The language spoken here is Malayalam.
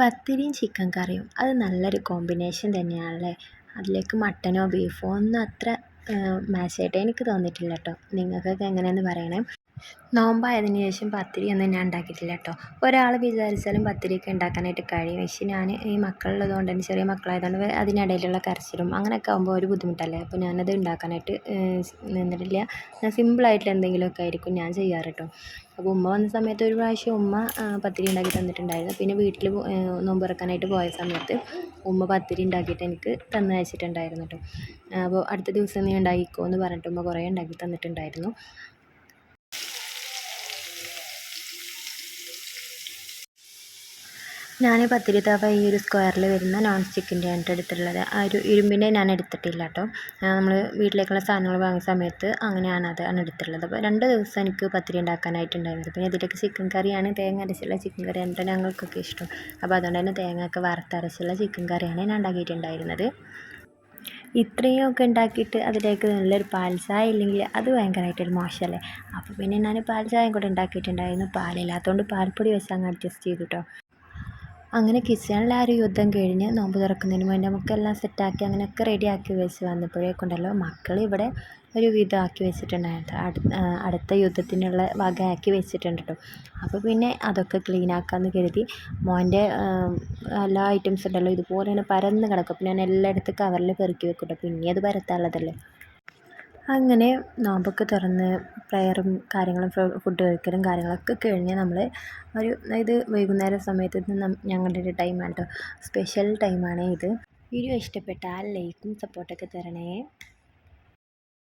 പത്തിരിയും ചിക്കൻ കറിയും അത് നല്ലൊരു കോമ്പിനേഷൻ തന്നെയാണല്ലേ. അതിലേക്ക് മട്ടനോ ബീഫോ ഒന്നും അത്ര മാച്ചായിട്ട് എനിക്ക് തോന്നിയിട്ടില്ല കേട്ടോ. നിങ്ങൾക്കൊക്കെ എങ്ങനെയെന്ന് പറയണേ. നോമ്പായതിന് ശേഷം പത്തിരിയൊന്നും ഞാൻ ഉണ്ടാക്കിയിട്ടില്ല കേട്ടോ. ഒരാൾ വിചാരിച്ചാലും പത്തിരിയൊക്കെ ഉണ്ടാക്കാനായിട്ട് കഴിയും. പക്ഷേ ഞാൻ ഈ മക്കളുള്ളത് കൊണ്ട് തന്നെ, ചെറിയ മക്കളായതുകൊണ്ട് അതിനിടയിലുള്ള കരച്ചിലും അങ്ങനെയൊക്കെ ആകുമ്പോൾ ഒരു ബുദ്ധിമുട്ടല്ലേ. അപ്പോൾ ഞാനത് ഉണ്ടാക്കാനായിട്ട് നിന്നിട്ടില്ല. ഞാൻ സിമ്പിളായിട്ടുള്ള എന്തെങ്കിലുമൊക്കെ ആയിരിക്കും ഞാൻ ചെയ്യാറ് കേട്ടോ. അപ്പോൾ ഉമ്മ വന്ന സമയത്ത് ഒരു പ്രാവശ്യം ഉമ്മ പത്തിരി ഉണ്ടാക്കി തന്നിട്ടുണ്ടായിരുന്നു. പിന്നെ വീട്ടിൽ നോമ്പ് തുറക്കാനായിട്ട് പോയ സമയത്ത് ഉമ്മ പത്തിരി ഉണ്ടാക്കിയിട്ട് എനിക്ക് തന്ന് അയച്ചിട്ടുണ്ടായിരുന്നു കേട്ടോ. അപ്പോൾ അടുത്ത ദിവസം നീ ഉണ്ടാക്കിക്കോ എന്ന് പറഞ്ഞിട്ട് ഉമ്മ കുറേ ഉണ്ടാക്കി തന്നിട്ടുണ്ടായിരുന്നു. ഞാൻ പത്തിരി തവ ഈ ഒരു സ്ക്വയറിൽ വരുന്ന നോൺ സ്റ്റിക്കിൻ്റെയാണ് എടുത്തിട്ടുള്ളത്. ആ ഒരു ഇരുമ്പിൻ്റെ ഞാൻ എടുത്തിട്ടില്ല കേട്ടോ. നമ്മൾ വീട്ടിലേക്കുള്ള സാധനങ്ങൾ വാങ്ങിയ സമയത്ത് അങ്ങനെയാണ് അതാണ് എടുത്തിട്ടുള്ളത്. അപ്പോൾ 2 ദിവസം എനിക്ക് പത്തിരി ഉണ്ടാക്കാനായിട്ടുണ്ടായിരുന്നത്. പിന്നെ ഇതിലേക്ക് ചിക്കൻ കറിയാണ്, തേങ്ങ അരച്ചുള്ള ചിക്കൻ കറിയാണ് ഞങ്ങൾക്കൊക്കെ ഇഷ്ടം. അപ്പോൾ അതുകൊണ്ട് തന്നെ തേങ്ങയൊക്കെ വറുത്തരച്ചുള്ള ചിക്കൻ കറിയാണ് ഞാൻ ഉണ്ടാക്കിയിട്ടുണ്ടായിരുന്നത്. ഇത്രയൊക്കെ ഉണ്ടാക്കിയിട്ട് അതിലേക്ക് നല്ലൊരു പാൽ ചായ ഇല്ലെങ്കിൽ അത് ഭയങ്കരമായിട്ടൊരു മോശമല്ലേ. അപ്പോൾ പിന്നെ ഞാൻ പാൽ ചായയും കൂടെ ഉണ്ടാക്കിയിട്ടുണ്ടായിരുന്നു. പാലില്ലാത്തതുകൊണ്ട് പാൽപ്പൊടി വെച്ച് അങ്ങ് അഡ്ജസ്റ്റ് ചെയ്തു കേട്ടോ. അങ്ങനെ കിച്ചണിൽ ആ ഒരു യുദ്ധം കഴിഞ്ഞ് നോമ്പ് തുറക്കുന്നതിന് മുന്നേ നമുക്കെല്ലാം സെറ്റാക്കി അങ്ങനെയൊക്കെ റെഡിയാക്കി വെച്ച് വന്നപ്പോഴേക്കുണ്ടല്ലോ മക്കൾ ഇവിടെ ഒരു വിധമാക്കി വെച്ചിട്ടുണ്ടായിരുന്നു. അടുത്ത യുദ്ധത്തിനുള്ള വകയാക്കി വെച്ചിട്ടുണ്ട് കേട്ടോ. അപ്പോൾ പിന്നെ അതൊക്കെ ക്ലീൻ ആക്കാമെന്ന് കരുതി മോൻ്റെ എല്ലാ ഐറ്റംസ് ഉണ്ടല്ലോ ഇതുപോലെ തന്നെ പരന്ന് കിടക്കും. അപ്പോൾ ഞാൻ എല്ലായിടത്തും കവറിൽ പെറുക്കി വെക്കും കേട്ടോ. പിന്നെ അത് പരത്താനുള്ളതല്ലേ. അങ്ങനെ നോമ്പൊക്കെ തുറന്ന് പ്രയറും കാര്യങ്ങളും ഫുഡ് കഴിക്കലും കാര്യങ്ങളൊക്കെ കഴിഞ്ഞ് നമ്മൾ ഇത് വൈകുന്നേരം സമയത്ത് ഞങ്ങളുടെ ഒരു ടൈമാണ് കേട്ടോ. സ്പെഷ്യൽ ടൈമാണ് ഇത്. വീഡിയോ ഇഷ്ടപ്പെട്ടാൽ ലൈക്കും സപ്പോർട്ടൊക്കെ തരണേ.